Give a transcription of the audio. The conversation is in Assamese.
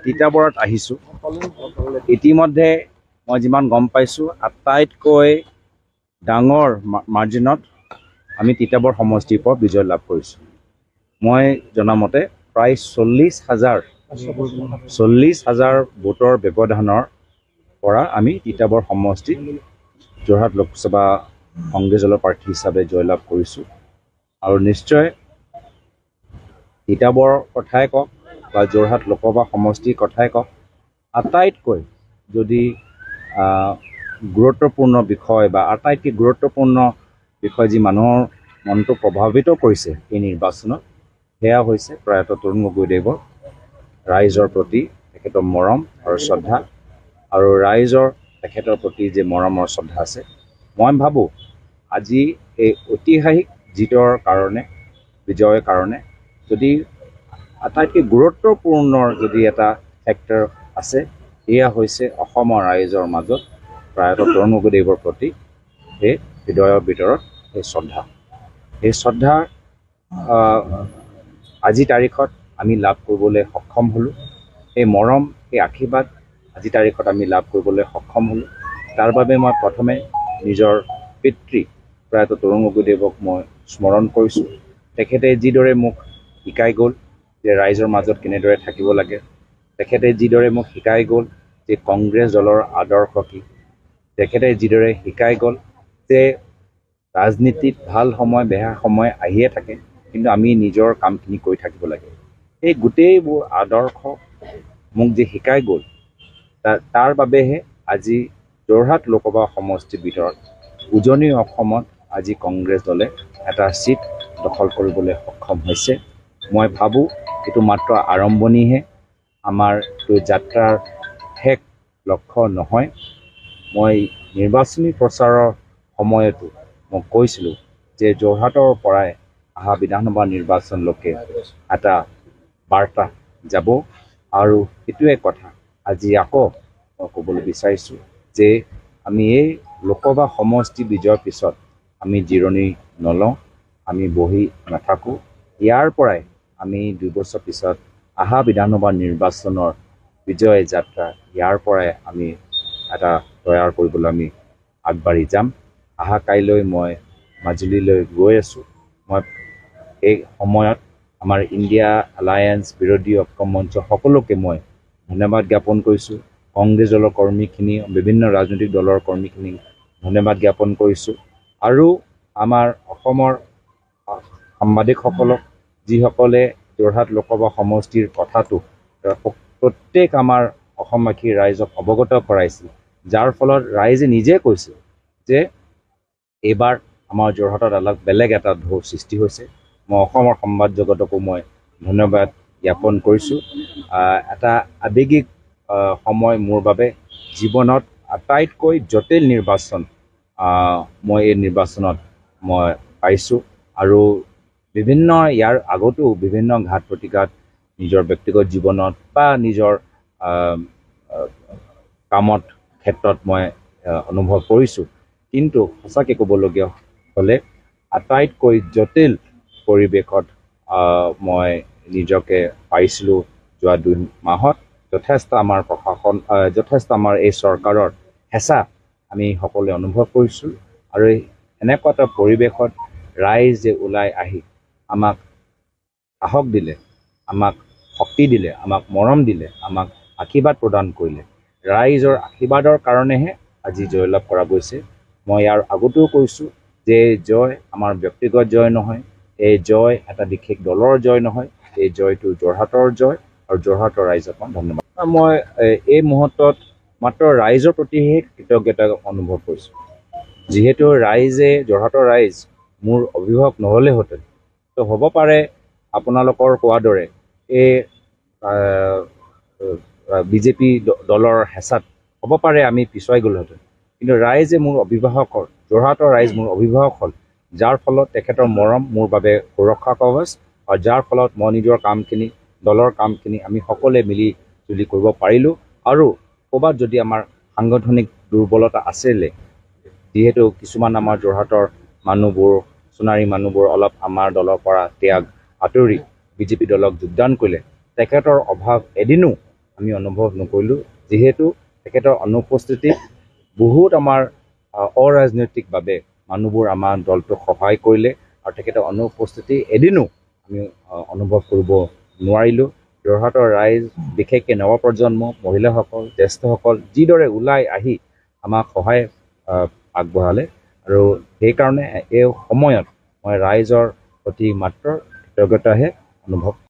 তিতাবৰত আহিছোঁ। ইতিমধ্যে মই যিমান গম পাইছোঁ আটাইতকৈ ডাঙৰ মাৰ্জিনত আমি তিতাবৰ সমষ্টিৰ পৰা বিজয় লাভ কৰিছোঁ। মই জনামতে প্ৰায় 40,000 ভোটৰ ব্যৱধানৰ পৰা আমি তিতাবৰ সমষ্টিত যোৰহাট লোকসভা কংগ্ৰেছ দলৰ প্ৰাৰ্থী হিচাপে জয়লাভ কৰিছোঁ। আৰু নিশ্চয় তিতাবৰ কথাই কওক বা যোৰহাট লোকসভা সমষ্টিৰ কথাই কওক, আটাইতকৈ যদি গুৰুত্বপূৰ্ণ বিষয় বা আটাইতকৈ গুৰুত্বপূৰ্ণ বিষয় যি মানুহৰ মনটো প্ৰভাৱিত কৰিছে এই নিৰ্বাচনত, সেয়া হৈছে প্ৰয়াত তৰুণ গগৈদেৱৰ ৰাইজৰ প্ৰতি তেখেতৰ মৰম আৰু শ্ৰদ্ধা। আৰু ৰাইজৰ তেখেতৰ প্ৰতি যে মৰমৰ শ্ৰদ্ধা আছে, মই ভাবোঁ আজি এই ঐতিহাসিক জিতৰ কাৰণে, বিজয়ৰ কাৰণে যদি আটাইতকৈ গুৰুত্বপূৰ্ণ যদি এটা ফেক্টৰ আছে, এয়া হৈছে অসমৰ ৰাইজৰ মাজত প্ৰয়াত তৰুণ গগৈদেৱৰ প্ৰতি সেই হৃদয়ৰ ভিতৰত সেই শ্ৰদ্ধা। এই শ্ৰদ্ধা আজি তাৰিখত আমি লাভ কৰিবলৈ সক্ষম হ'লোঁ। এই মৰম, এই আশীৰ্বাদ আজি তাৰিখত আমি লাভ কৰিবলৈ সক্ষম হ'লোঁ। তাৰ বাবে মই প্ৰথমে নিজৰ পিতৃ প্ৰয়াত তৰুণ গগৈদেৱক মই স্মৰণ কৰিছোঁ। তেখেতে যিদৰে মোক শিকাই গ'ল যে ৰাইজৰ মাজত কেনেদৰে থাকিব লাগে, তেখেতে যিদৰে মোক শিকাই গ'ল যে কংগ্ৰেছ দলৰ আদৰ্শ কি, তেখেতে যিদৰে শিকাই গ'ল যে ৰাজনীতিত ভাল সময় বেয়া সময় আহিয়ে থাকে, কিন্তু আমি নিজৰ কামখিনি কৰি থাকিব লাগে। এই গোটেইবোৰ আদৰ্শ মোক যে শিকাই গ'ল, তাৰ বাবেহে আজি যোৰহাট লোকসভা সমষ্টিৰ ভিতৰত উজনি অসমত আজি কংগ্ৰেছ দলে এটা চিট দখল কৰিবলৈ সক্ষম হৈছে। মই ভাবোঁ এইটো মাত্ৰ আৰম্ভণিহে, আমাৰ এই যাত্ৰাৰ শেষ লক্ষ্য নহয়। মই নিৰ্বাচনী প্ৰচাৰৰ সময়তো মই কৈছিলোঁ যে যোৰহাটৰ পৰাই অহা বিধানসভা নিৰ্বাচনলৈকে এটা বাৰ্তা যাব। আৰু সেইটোৱে কথা আজি আকৌ মই ক'বলৈ বিচাৰিছোঁ যে আমি এই লোকসভা সমষ্টি বিজয়ৰ পিছত আমি জিৰণি নলওঁ, আমি বহি নাথাকোঁ। ইয়াৰ পৰাই আমি 2 বছৰ পিছত অহা বিধানসভা নিৰ্বাচনৰ বিজয় যাত্ৰা, ইয়াৰ পৰাই আমি এটা তৈয়াৰ কৰিবলৈ আমি আগবাঢ়ি যাম। অহা কাইলৈ মই মাজুলীলৈ গৈ আছোঁ। মই এই সময়ত আমাৰ ইণ্ডিয়া এলায়েন্স বিৰোধী ঐক্য মঞ্চ সকলোকে মই ধন্যবাদ জ্ঞাপন কৰিছোঁ। কংগ্ৰেছ দলৰ কৰ্মীখিনি, বিভিন্ন ৰাজনৈতিক দলৰ কৰ্মীখিনিক ধন্যবাদ জ্ঞাপন কৰিছোঁ। আৰু আমাৰ অসমৰ সাংবাদিকসকলক, যিসকলে যোৰহাট লোকসভা সমষ্টিৰ কথাটো প্ৰত্যেক আমাৰ অসমবাসী ৰাইজক অৱগত কৰাইছিল, যাৰ ফলত ৰাইজে নিজে কৈছে যে এইবাৰ আমাৰ যোৰহাটত বেলেগ এটা ঢৌ সৃষ্টি হৈছে। মই অসমৰ সংবাদ জগতকো মই ধন্যবাদ জ্ঞাপন কৰিছোঁ। এটা আৱেগিক সময় মোৰ বাবে, জীৱনত আটাইতকৈ জটিল নিৰ্বাচন মই এই নিৰ্বাচনত মই পাইছোঁ। আৰু বিভিন্ন ইয়াৰ আগতো বিভিন্ন ঘাত প্ৰতিঘাত নিজৰ ব্যক্তিগত জীৱনত বা নিজৰ কামত ক্ষেত্ৰত মই অনুভৱ কৰিছোঁ। কিন্তু সঁচাকৈ ক'বলগীয়া হ'লে আটাইতকৈ জটিল পৰিৱেশত মই নিজকে পাইছিলোঁ যোৱা 2 মাহত। যথেষ্ট আমাৰ প্ৰশাসন, যথেষ্ট আমাৰ এই চৰকাৰৰ হেঁচা আমি সকলোৱে অনুভৱ কৰিছোঁ। আৰু এনেকুৱা এটা পৰিৱেশত ৰাইজে ওলাই আহি আমাক সাহস দিলে, আমাক শক্তি দিলে, আমাক মৰম দিলে, আমাক আশীৰ্বাদ প্ৰদান কৰিলে। ৰাইজৰ আশীৰ্বাদৰ কাৰণেহে আজি জয়লাভ কৰা গৈছে। মই ইয়াৰ আগতেও কৈছোঁ যে জয় আমাৰ ব্যক্তিগত জয় নহয়, এই জয় এটা বিশেষ দলৰ জয় নহয়, এই জয়টো যোৰহাটৰ জয়। আৰু যোৰহাটৰ ৰাইজক মই ধন্যবাদ। মই এই মুহূৰ্তত মাত্ৰ ৰাইজৰ প্ৰতিহে কৃতজ্ঞতা অনুভৱ কৰিছোঁ। যিহেতু ৰাইজে, যোৰহাটৰ ৰাইজ মোৰ অভিভাৱক নহ'লেহেঁতেন, তো হ'ব পাৰে আপোনালোকৰ কোৱাৰ দৰে এই বিজেপি দলৰ হেঁচাত হ'ব পাৰে আমি পিছুৱাই গ'লোহেঁতেন। কিন্তু ৰাইজে মোৰ অভিভাৱক হ'ল, যোৰহাটৰ ৰাইজ মোৰ অভিভাৱক হ'ল, যাৰ ফলত তেখেতৰ মৰম মোৰ বাবে সুৰক্ষা কৱচ। আৰু যাৰ ফলত মই নিজৰ কামখিনি, দলৰ কামখিনি আমি সকলোৱে মিলি জুলি কৰিব পাৰিলোঁ। আৰু ক'ৰবাত যদি আমাৰ সাংগঠনিক দুৰ্বলতা আছিলে, যিহেতু কিছুমান আমাৰ যোৰহাটৰ মানুহবোৰ, সোণাৰী মানুহবোৰ অলপ আমাৰ দলৰ পৰা আঁতৰি বিজেপি দলক যোগদান কৰিলে, তেখেতৰ অভাৱ এদিনো আমি অনুভৱ নকৰিলোঁ, যিহেতু তেখেতৰ অনুপস্থিতিত বহুত আমাৰ অৰাজনৈতিকভাৱে মানুহবোৰ আমাৰ দলটোক সহায় কৰিলে আৰু তেখেতৰ অনুপস্থিতি এদিনো আমি অনুভৱ কৰিব নোৱাৰিলোঁ। যোৰহাটৰ ৰাইজ, বিশেষকৈ নৱপ্ৰজন্ম, মহিলাসকল, জ্যেষ্ঠসকল যিদৰে ওলাই আহি আমাক সহায় আগবঢ়ালে আৰু সেইকাৰণে এই সময়ত মই ৰাইজৰ প্ৰতি মাত্ৰ কৃতজ্ঞতাহে অনুভৱ